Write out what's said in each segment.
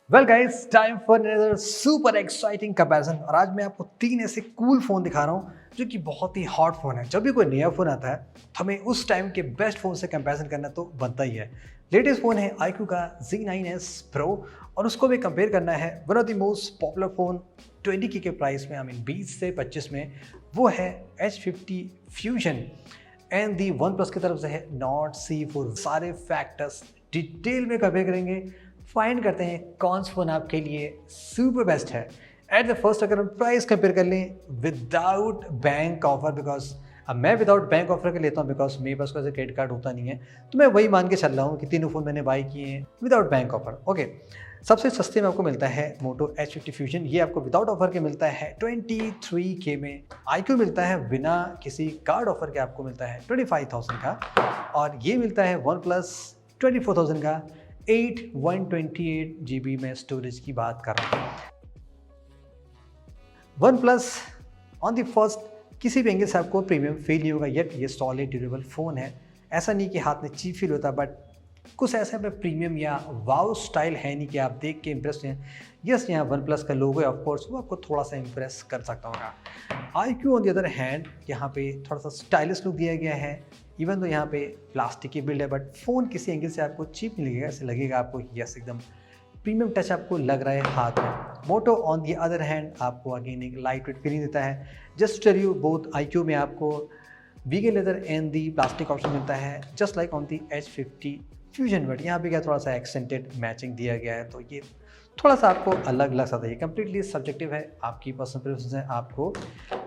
Well guys, time for another super exciting comparison. और आज मैं आपको 3 ऐसे कूल फ़ोन दिखा रहा हूँ जो कि बहुत ही हॉट फ़ोन है। जब भी कोई नया फ़ोन आता है तो हमें उस टाइम के बेस्ट फ़ोन से कंपैरिजन करना तो बनता ही है। लेटेस्ट फ़ोन है iQOO का Z9s Pro और उसको भी कंपेयर करना है one of the most popular phone 20K के प्राइस में, 20 से 25 में, वो है H50 Fusion। And the one plus की तरफ से है Nord C4। सारे फैक्टर्स डिटेल में कंपेयर करेंगे, फाइंड करते हैं कौन सा फ़ोन आपके लिए सुपर बेस्ट है। एट द फर्स्ट अगर हम प्राइस कंपेयर कर लें विदाउट बैंक ऑफर, बिकॉज अब मैं विदाउट बैंक ऑफर के लेता हूँ बिकॉज मेरे पास कोई क्रेडिट कार्ड होता नहीं है, तो मैं वही मान के चल रहा हूँ कि तीनों फ़ोन मैंने बाई किए हैं विदाउट बैंक ऑफर। ओके, सबसे सस्ते में आपको मिलता है मोटो H50 Fusion। ये आपको विदाउट ऑफर के मिलता है 23K में। iQOO मिलता है बिना किसी कार्ड ऑफर के, आपको मिलता है 25,000 का। और ये मिलता है वन प्लस 24,000 का। 128 GB में स्टोरेज की बात कर रहा हूँ। One plus on the first किसी भी एंगल से आपको प्रीमियम फील नहीं होगा, येट ये सॉलिड ड्यूरेबल फ़ोन है। ऐसा नहीं कि हाथ में चीप फील होता, बट कुछ ऐसा में प्रीमियम या वाव स्टाइल है नहीं कि आप देख के इम्प्रेस हैं। यस, यहाँ वन प्लस का लोगो है ऑफकोर्स, वो आपको थोड़ा सा इम्प्रेस कर सकता होगा। iQOO on the other hand यहाँ पे थोड़ा सा स्टाइलिश लुक दिया गया है। इवन तो यहाँ पे प्लास्टिक की बिल्ड है, बट फ़ोन किसी एंगल से आपको चीप नहीं लगेगा, ऐसे लगेगा आपको यस एकदम प्रीमियम टच आपको लग रहा है हाथ में। Moto on the other hand आपको अगेन एक लाइट वेट फीलिंग देता है। Just tell you, both iQOO में आपको vegan leather and the plastic option मिलता है, just like on the H50 Fusion। But यहाँ पे क्या थोड़ा सा एक्सेंटेड मैचिंग दिया गया है, तो ये थोड़ा सा आपको अलग लग सकता है। ये कंप्लीटली सब्जेक्टिव है, आपकी पर्सनल प्रेफरेंस है, आपको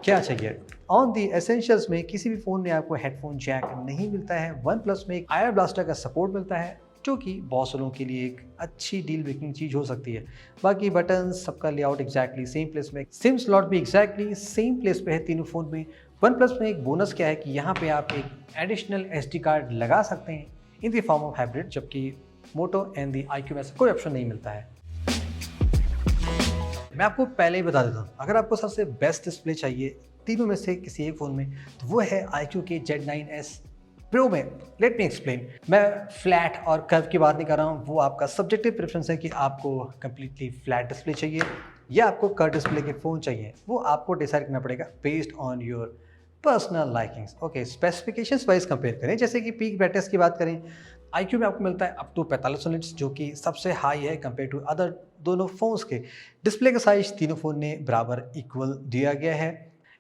क्या चाहिए। ऑन दी एसेंशियल्स में किसी भी फ़ोन में आपको हेडफोन जैक नहीं मिलता है। वन प्लस में एक आयर ब्लास्टर का सपोर्ट मिलता है, जो कि बहुत लोगों के लिए एक अच्छी डील ब्रेकिंग चीज़ हो सकती है। बाकी बटन सबका लेआउट एग्जैक्टली सेम प्लेस में, सिम स्लॉट भी एग्जैक्टली सेम प्लेस पे है तीनों फ़ोन में। वन प्लस में एक बोनस क्या है कि यहाँ पे आप एक एडिशनल SD कार्ड लगा सकते हैं in the form of hybrid, जबकि मोटो एंड दी iQOO में से कोई ऑप्शन नहीं मिलता है। मैं आपको पहले ही बता देता हूँ, अगर आपको सबसे बेस्ट डिस्प्ले चाहिए तीनों में से किसी एक फ़ोन में, तो वो है iQOO के Z9s Pro में। Let me explain. मैं फ्लैट और कर्व की बात नहीं कर रहा हूँ, वो आपका सब्जेक्टिव प्रेफरेंस है कि आपको कंप्लीटली फ्लैट डिस्प्ले चाहिए या आपको कर्व डिस्प्ले के फ़ोन चाहिए। वो आपको डिसाइड करना पड़ेगा based on your personal likings. Okay, specifications wise compare करें, जैसे कि पीक ब्राइटनेस की बात करें, iQOO में आपको मिलता है अप टू 45 यूनिट्स, जो कि सबसे हाई है कंपेयर टू अदर दोनों फ़ोन्स के। डिस्प्ले का साइज तीनों फ़ोन ने बराबर इक्वल दिया गया है।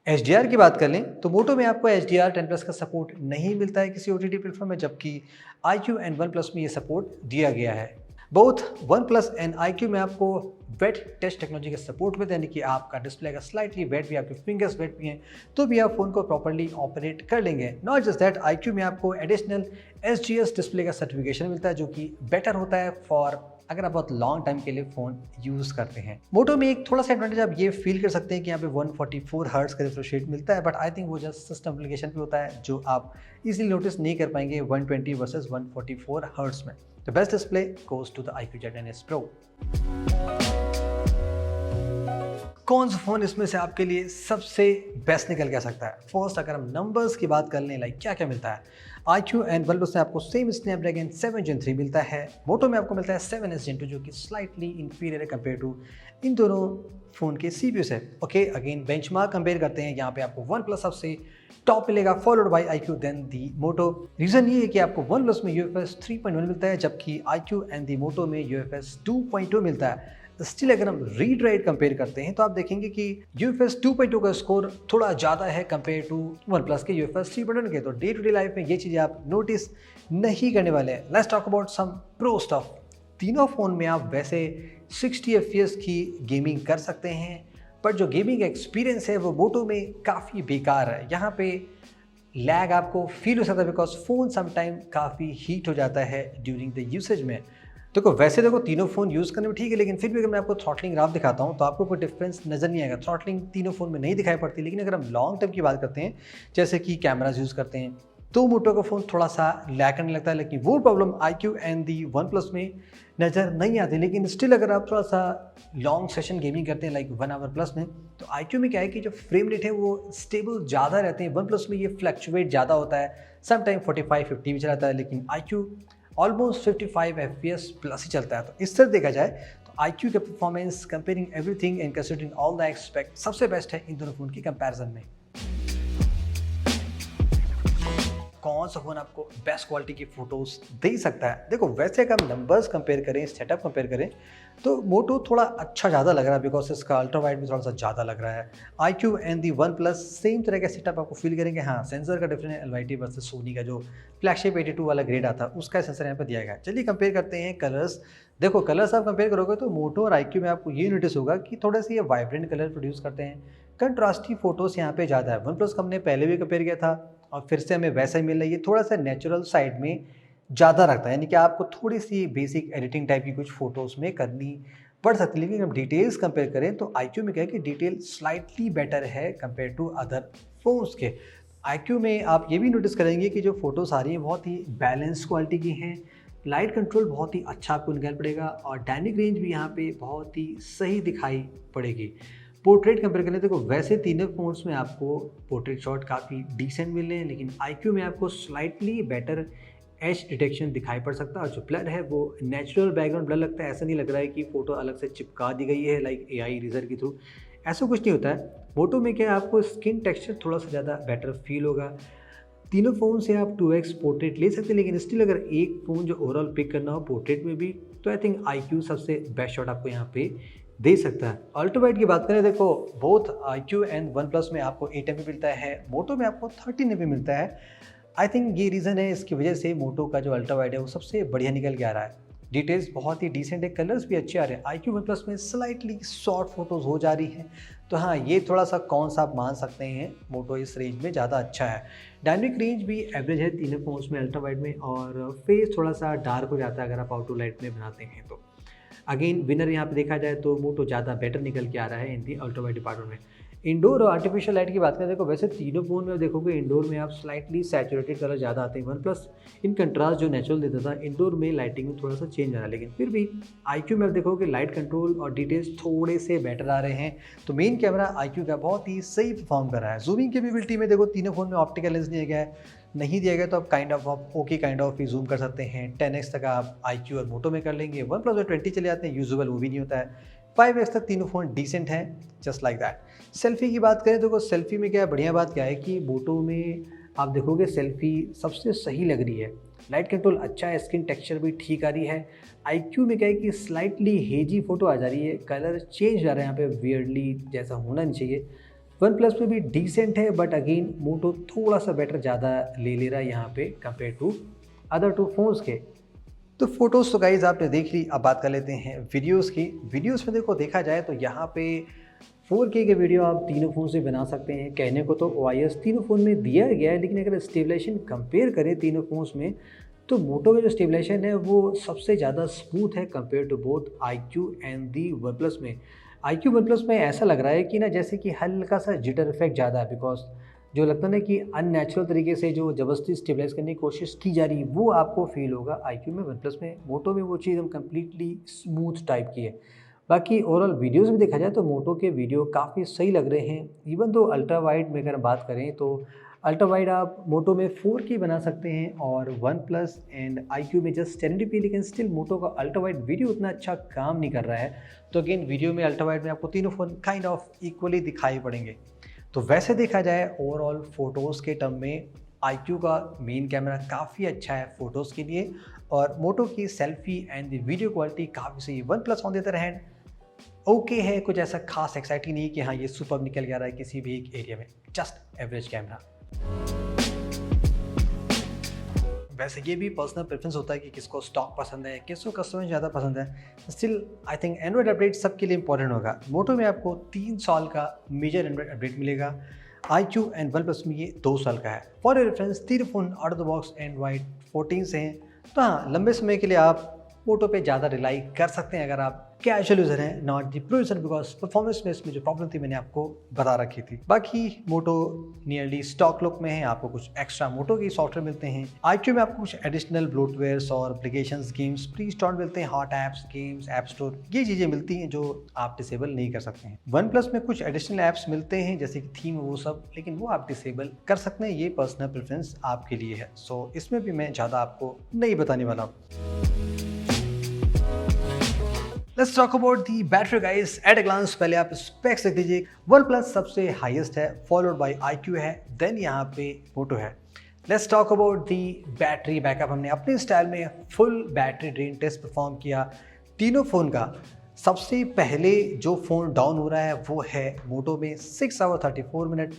HDR की बात कर लें तो मोटो में आपको HDR 10+ का सपोर्ट नहीं मिलता है किसी OTT प्लेटफॉर्म में, जबकि iQOO एंड वन प्लस में ये सपोर्ट दिया गया है। Both one plus and iQOO में आपको वेट टच टेक्नोलॉजी का सपोर्ट में, यानी कि आपका डिस्प्ले का स्लाइटली वेट भी, आपके फिंगर्स वेट भी हैं, तो भी आप फ़ोन को प्रॉपर्ली ऑपरेट कर लेंगे। नॉट जस्ट दैट, iQOO में आपको एडिशनल SGS डिस्प्ले का सर्टिफिकेशन मिलता है, जो कि बेटर होता है फॉर अगर आप बहुत लॉन्ग टाइम के लिए फ़ोन यूज़ करते हैं। मोटो में एक थोड़ा सा एडवांटेज आप ये फील कर सकते हैं कि यहाँ पे 144 हर्ट्ज़ का रिफ्रेश रेट मिलता है, बट आई थिंक वो जस्ट सिस्टम एप्लीकेशन पे होता है, जो आप इजीली नोटिस नहीं कर पाएंगे 120 वर्सेस 144 हर्ट्ज़ में। The best display goes to the iQOO Z9s Pro। कौन सा फ़ोन इसमें से आपके लिए सबसे बेस्ट निकल के आ सकता है? फर्स्ट अगर हम नंबर्स की बात कर लें, लाइक क्या क्या मिलता है, iQOO एंड वन प्लस में आपको सेम स्नैपड्रैगन 7 Gen 3 मिलता है। मोटो में आपको मिलता है 7s Gen 2, जो कि स्लाइटली इंफीरियर है कंपेयर टू इन दोनों फ़ोन के CPU से। ओके, अगेन बेंचमार्क कंपेयर करते हैं, यहाँ पे आपको वन प्लस सबसे टॉप मिलेगा, followed by iQOO then the Moto. Reason ये है कि आपको वन प्लस में UFS 3.1 मिलता है, जबकि iQOO एंड दी मोटो में UFS 2.2 मिलता है। स्टिल अगर हम रीड राइट कंपेयर करते हैं तो आप देखेंगे कि UFS 2.2 का स्कोर थोड़ा ज़्यादा है कंपेयर टू वन प्लस के UFS 3.1 के। तो डे टू डे लाइफ में ये चीज़ें आप नोटिस नहीं करने वाले हैं। Let's talk about some pro stuff. तीनों फ़ोन में आप वैसे 60 FPS की गेमिंग कर सकते हैं, पर जो गेमिंग एक्सपीरियंस है वो मोटो में काफ़ी बेकार है। यहाँ पे लैग आपको फील हो सकता है बिकॉज फ़ोन समटाइम काफ़ी हीट हो जाता है ड्यूरिंग द यूसेज में। वैसे देखो तीनों फ़ोन यूज़ करने में ठीक है, लेकिन फिर भी अगर मैं आपको थ्रॉटलिंग ग्राफ दिखाता हूँ तो आपको कोई डिफरेंस नज़र नहीं आएगा। थ्रॉटलिंग तीनों फ़ोन में नहीं दिखाई पड़ती, लेकिन अगर हम लॉन्ग टर्म की बात करते हैं, जैसे कि कैमराज यूज़ करते हैं, तो मोटो का फ़ोन थोड़ा सा लैग करने लगता है। लेकिन वो problem iQOO and the OnePlus में नज़र नहीं आती। लेकिन स्टिल अगर आप थोड़ा सा लॉन्ग सेशन गेमिंग करते हैं, लाइक 1 आवर प्लस में, तो iQOO में क्या है कि जो फ्रेम रेट है वो स्टेबल ज़्यादा रहते हैं। वन प्लस में ये फ्लक्चुएट ज़्यादा होता है, समटाइम 45-50 भी चलाता है, लेकिन iQOO ऑलमोस्ट 55 FPS प्लस ही चलता है। तो इस तरह देखा जाए तो iQOO का performance comparing everything and considering all the expect सबसे बेस्ट है इन दोनों फ़ोन की कंपैरिजन में। कौन सा फ़ोन आपको बेस्ट क्वालिटी की फ़ोटोज़ दे सकता है? देखो वैसे अगर हम नंबर्स कंपेयर करें, सेटअप कंपेयर करें तो मोटो थोड़ा अच्छा ज़्यादा लग रहा है बिकॉज इसका अल्ट्रा वाइड भी थोड़ा सा ज़्यादा लग रहा है। iQOO and the one plus same तरह का सेटअप आपको फील करेंगे। हाँ, सेंसर का डिफरेंस है LYT वर्सेस सोनी का जो फ्लैगशिप 82 वाला ग्रेड आता है उसका सेंसर यहाँ पर दिया गया है। चलिए कंपेयर करते हैं कलर्स। देखो कलर्स आप कंपेयर करोगे तो मोटो और iQOO में आपको ये नोटिस होगा कि थोड़े से ये वाइब्रेंट कलर प्रोड्यूस करते हैं, कंट्रास्टी फोटोज़ यहाँ पे ज़्यादा है। वन प्लस का हमने पहले भी कंपेयर किया था और फिर से हमें वैसा ही मिल रहा है। ये थोड़ा सा नेचुरल साइड में ज़्यादा रखता है, यानी कि आपको थोड़ी सी बेसिक एडिटिंग टाइप की कुछ फ़ोटोज़ में करनी पड़ सकती है। लेकिन हम डिटेल्स कंपेयर करें तो iQOO में क्या है कि डिटेल स्लाइटली बेटर है कंपेयर टू अदर फ़ोन्स के। iQOO में आप ये भी नोटिस करेंगे कि जो फ़ोटोज़ आ रही हैं बहुत ही बैलेंस क्वालिटी की हैं, लाइट कंट्रोल बहुत ही अच्छा आपको निकाल पड़ेगा और डायनेमिक रेंज भी यहाँ पे बहुत ही सही दिखाई पड़ेगी। पोर्ट्रेट कंपेयर करें देखो वैसे तीनों फ़ोन्स में आपको पोर्ट्रेट शॉट काफ़ी डिसेंट मिल रहे हैं, लेकिन iQOO में आपको स्लाइटली बेटर एज डिटेक्शन दिखाई पड़ सकता है और जो ब्लर है वो नेचुरल बैकग्राउंड ब्लर लगता है। ऐसा नहीं लग रहा है कि फ़ोटो अलग से चिपका दी गई है लाइक AI इरेजर के थ्रू, ऐसा कुछ नहीं होता है। मोटो में क्या है आपको स्किन टेक्सचर थोड़ा सा ज़्यादा बेटर फील होगा। तीनों फ़ोन से आप 2x पोर्ट्रेट ले सकते हैं, लेकिन स्टिल अगर एक फ़ोन जो ओवरऑल पिक करना हो पोर्ट्रेट में भी तो आई थिंक iQOO सबसे बेस्ट शॉट आपको यहाँ पे दे सकता है। अल्ट्रा वाइड की बात करें देखो both iQOO and one plus में आपको 8 MP मिलता है, मोटो में आपको 13 MP मिलता है। आई थिंक ये रीज़न है, इसकी वजह से मोटो का जो अल्ट्रा वाइड है वो सबसे बढ़िया निकल के आ रहा है। डिटेल्स बहुत ही डिसेंट है, कलर्स भी अच्छे आ रहे हैं। iQOO वन प्लस में स्लाइटली शॉर्ट फोटोज़ हो जा रही हैं, तो हाँ ये थोड़ा सा कौन सा आप मान सकते हैं, मोटो इस रेंज में ज़्यादा अच्छा है। डायनेमिक रेंज भी एवरेज है तीनों फोन्स में अल्ट्रा वाइड में, और फेस थोड़ा सा डार्क हो जाता है अगर आप आउटो लाइट में बनाते हैं तो। अगेन विनर यहाँ पे देखा जाए तो मोटो ज़्यादा बेटर निकल के आ रहा है इन दी अल्ट्रा वाइड डिपार्टमेंट में। इंडोर और आर्टिफिशियल लाइट की बात करें देखो वैसे तीनों फोन में आप देखोगे इंडोर में आप स्लाइटली सैचुरेटेड कलर ज़्यादा आते हैं। वन प्लस इन कंट्रास्ट जो नेचुरल देता था इंडोर में लाइटिंग में थोड़ा सा चेंज आ रहा है, लेकिन फिर भी iQOO में आप देखोगे लाइट कंट्रोल और डिटेल्स थोड़े से बेटर आ रहे हैं। तो मेन कैमरा iQOO का बहुत ही सही परफॉर्म कर रहा है। जूमिंग कैपेबिलिटी में देखो तीनों फोन में ऑप्टिकल लेंस दिया गया है, नहीं दिया गया तो आप काइंड ऑफ ही जूम कर सकते हैं। 10x तक आप iQOO और मोटो में कर लेंगे। वन प्लस में 20 चले जाते हैं, यूजुअल वो भी नहीं होता है। 5x तक तीनों फ़ोन डिसेंट हैं, जस्ट लाइक दैट। सेल्फी की बात करें तो सेल्फी में क्या बढ़िया बात क्या है कि मोटो में आप देखोगे सेल्फी सबसे सही लग रही है, लाइट कंट्रोल अच्छा है, स्किन टेक्सचर भी ठीक आ रही है। iQOO में क्या है कि स्लाइटली हेजी फोटो आ जा रही है, कलर चेंज आ रहा है यहाँ पे वियर्डली, जैसा होना नहीं चाहिए। वन प्लस में भी डिसेंट है, बट अगेन मोटो थोड़ा सा बेटर ज़्यादा ले रहा है यहाँ पे compare to other two phones के। तो फोटोज़ तो गाइज आपने देख ली, अब बात कर लेते हैं वीडियोस की। वीडियोस में देखो देखा जाए तो यहाँ पे 4K के वीडियो आप तीनों फ़ोन से बना सकते हैं। कहने को तो OIS तीनों फ़ोन में दिया गया है, लेकिन अगर स्टेबलाइजेशन कंपेयर करें तीनों फ़ोन्स में तो मोटो का जो स्टेबलाइजेशन है वो सबसे ज़्यादा स्मूथ है compare to both iQOO and the OnePlus में। iQOO वन प्लस में ऐसा लग रहा है कि ना जैसे कि हल्का सा जिटर इफेक्ट ज़्यादा है, बिकॉज जो लगता है ना कि अननेचुरल तरीके से जो ज़बरदस्ती स्टेबलाइज करने की कोशिश की जा रही है वो आपको फील होगा iQOO में। वन प्लस में मोटो में वो चीज़ हम कम्प्लीटली स्मूथ टाइप की है। बाकी ओवरऑल वीडियोस भी देखा जाए तो मोटो के वीडियो काफ़ी सही लग रहे हैं। इवन दो अल्ट्रा वाइड में अगर बात करें तो अल्ट्रा वाइड आप मोटो में 4K बना सकते हैं और वन प्लस एंड iQOO में जस्ट 1080p, लेकिन स्टिल मोटो का अल्ट्रा वाइड वीडियो उतना अच्छा काम नहीं कर रहा है। तो अगेन वीडियो में अल्ट्रा वाइड में आपको तीनों फ़ोन काइंड ऑफ इक्वली दिखाई पड़ेंगे। तो वैसे देखा जाए ओवरऑल फ़ोटोज़ के टर्म में iQOO का मेन कैमरा काफ़ी अच्छा है फ़ोटोज़ के लिए, और मोटो की selfie and the video quality काफ़ी सही। One plus on the other hand okay है, कुछ ऐसा खास एक्साइटिंग नहीं कि हाँ ये सुपर निकल जा रहा है किसी भी एक एरिया में, जस्ट एवरेज कैमरा। वैसे ये भी पर्सनल प्रेफरेंस होता है कि किसको स्टॉक पसंद है, किसको कस्टमाइज ज़्यादा पसंद है। Still I think Android update सबके लिए इंपॉर्टेंट होगा। मोटो में आपको 3 साल का मेजर एंड्रॉइड अपडेट मिलेगा, iQOO एंड वन प्लस में ये 2 साल का है। फॉर रेफरेंस तीनों phone out of the box Android 14 से हैं, तो हाँ लंबे समय के लिए आप मोटो पे ज़्यादा रिलाई कर सकते हैं अगर आप कैजुअल यूज़र हैं, not the pro user, because performance में इसमें जो प्रॉब्लम थी मैंने आपको बता रखी थी। बाकी मोटो नियरली स्टॉक लुक में है, आपको कुछ एक्स्ट्रा मोटो के सॉफ्टवेयर मिलते हैं। iQOO में आपको कुछ एडिशनल ब्लोटवेयर्स और एप्लीकेशंस गेम्स प्री इंस्टॉल मिलते हैं, hot apps games app store, ये चीज़ें मिलती हैं जो आप डिसेबल नहीं कर सकते हैं। वन प्लस में कुछ एडिशनल ऐप्स मिलते हैं जैसे कि थीम वो सब, लेकिन वो आप डिसेबल कर सकते हैं, ये पर्सनल प्रेफरेंस आपके लिए है। सो इसमें भी मैं ज़्यादा आपको नहीं बताने वाला हूँ। Let's talk about the battery guys at a glance. पहले आप स्पेक्स देख लीजिए। वन प्लस सबसे हाईएस्ट है, फॉलोड बाय iQOO है, देन यहाँ पे मोटो है। Let's talk about the battery backup. हमने अपने स्टाइल में full battery drain test perform किया तीनों फ़ोन का। सबसे पहले जो फ़ोन डाउन हो रहा है वो है मोटो में 6 hour 34 minute,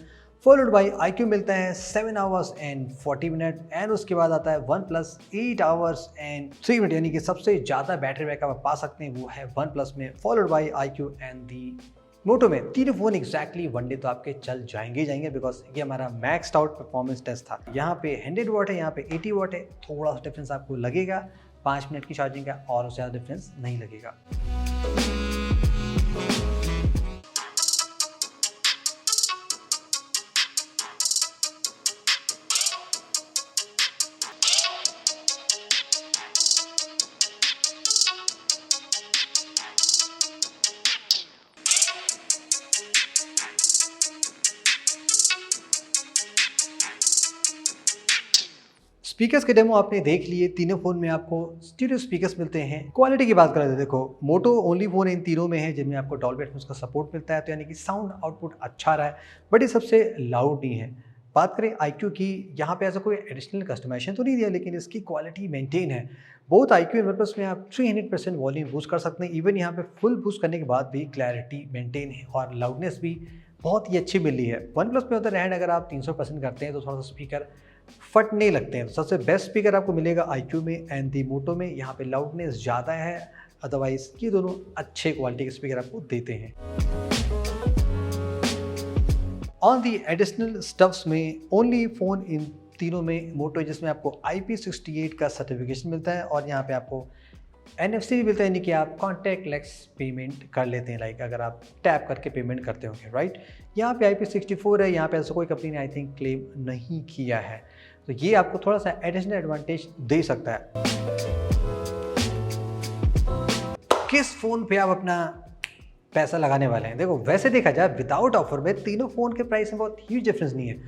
followed by iQOO मिलता है 7 आवर्स एंड 40 मिनट, एंड उसके बाद आता है one plus 8 hours and 3 minute. यानी कि सबसे ज़्यादा बैटरी बैकअप आप पा सकते हैं वो है वन प्लस में, followed by iQOO and the Moto में। तीनों फ़ोन एक्जैक्टली वन डे तो आपके चल जाएंगे बिकॉज ये हमारा मैक्सड आउट परफॉर्मेंस टेस्ट था। यहाँ पे 100 वॉट है, यहाँ पे 80 वॉट है। थोड़ा सा डिफरेंस आपको लगेगा 5 मिनट की चार्जिंग का, और उससे ज़्यादा डिफरेंस नहीं लगेगा। स्पीकर्स के डेमो आपने देख लिए। तीनों फ़ोन में आपको स्टीरियो स्पीकर्स मिलते हैं। क्वालिटी की बात करें तो देखो, मोटो ओनली फ़ोन इन तीनों में है जिनमें आपको डॉल्बी एटमॉस का सपोर्ट मिलता है, तो यानी कि साउंड आउटपुट अच्छा रहा है, बट ये सबसे लाउड नहीं है। बात करें iQOO की, यहाँ पे ऐसा कोई एडिशनल कस्टमाइजेशन तो नहीं दिया, लेकिन इसकी क्वालिटी मेंटेन है। बहुत iQOO एंड वन प्लस में आप 300% वॉल्यूम बूस्ट कर सकते हैं। इवन यहाँ पे फुल बूस्ट करने के बाद भी क्लैरिटी मेंटेन है और लाउडनेस भी बहुत ही अच्छी मिली है। वन प्लस में अदर हैंड अगर आप 300% करते हैं तो थोड़ा सा स्पीकर फटने लगते हैं। तो सबसे बेस्ट स्पीकर आपको मिलेगा iQOO में एंड दी मोटो में। यहाँ पे लाउडनेस ज़्यादा है, अदरवाइज ये दोनों अच्छे क्वालिटी के स्पीकर आपको देते हैं। ऑन दी एडिशनल स्टफ्स में ओनली फ़ोन इन तीनों में मोटो, जिसमें आपको IP68 का सर्टिफिकेशन मिलता है और यहाँ पे आपको NFC भी मिलता है, यानी कि आप कॉन्टैक्टलेस पेमेंट कर लेते हैं। लाइक अगर आप टैप करके पेमेंट करते होंगे, राइट। यहाँ पे IP64 है, यहाँ पे ऐसा कोई कंपनी ने आई थिंक क्लेम नहीं किया है, तो ये आपको थोड़ा सा एडिशनल एडवांटेज दे सकता है। किस फ़ोन पे आप अपना पैसा लगाने वाले हैं? देखो, वैसे देखा जाए विदाउट ऑफर में तीनों फ़ोन के प्राइस में बहुत ह्यूज डिफरेंस नहीं है।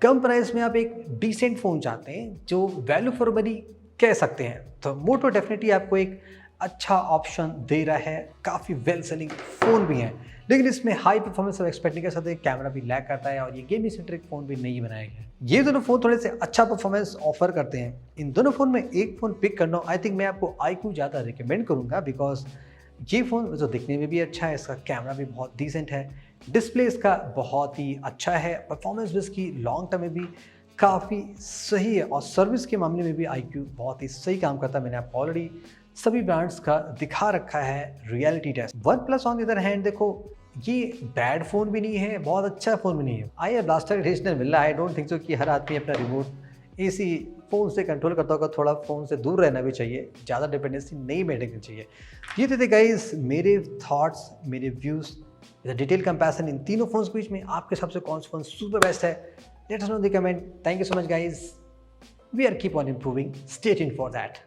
कम प्राइस में आप एक डिसेंट फ़ोन चाहते हैं जो वैल्यू फॉर मनी कह सकते हैं, तो मोटो डेफिनेटली आपको एक अच्छा ऑप्शन दे रहा है। काफ़ी वेल सेलिंग फ़ोन भी है, लेकिन इसमें हाई परफॉर्मेंस आप एक्सपेक्ट नहीं कर सकते। कैमरा भी लैग करता है और ये गेमिंग सेंट्रिक फ़ोन भी नहीं बनाया गया है। ये दोनों फ़ोन थोड़े से अच्छा परफॉर्मेंस ऑफर करते हैं। इन दोनों फ़ोन में एक फ़ोन पिक करना, आई थिंक मैं आपको iQOO ज़्यादा रिकमेंड करूँगा, बिकॉज ये फ़ोन जो दिखने में भी अच्छा है, इसका कैमरा भी बहुत डिसेंट है, डिस्प्ले इसका बहुत ही अच्छा है, परफॉर्मेंस भी इसकी लॉन्ग टर्म में भी काफ़ी सही है, और सर्विस के मामले में भी iQOO बहुत ही सही काम करता है। मैंने आपको ऑलरेडी सभी ब्रांड्स का दिखा रखा है reality test. OnePlus on the other hand देखो, ये बैड फ़ोन भी नहीं है, बहुत अच्छा फ़ोन भी नहीं है। आई ब्लास्टर एडिशनल मिल रहा है। आई डोंट थिंक सो कि हर आदमी अपना रिमोट इसी फ़ोन से कंट्रोल करता होगा। थोड़ा फ़ोन से दूर रहना भी चाहिए, ज़्यादा डिपेंडेंसी नहीं मेंटेन करनी चाहिए। ये थे गाइस मेरे थॉट्स, मेरे व्यूज़, डिटेल कंपैरिजन इन तीनों फ़ोन्स के बीच में। आपके हिसाब से कौन सा फ़ोन सुपर बेस्ट है? Let us know in the comment. Thank you so much, guys. We are keep on improving. Stay tuned for that.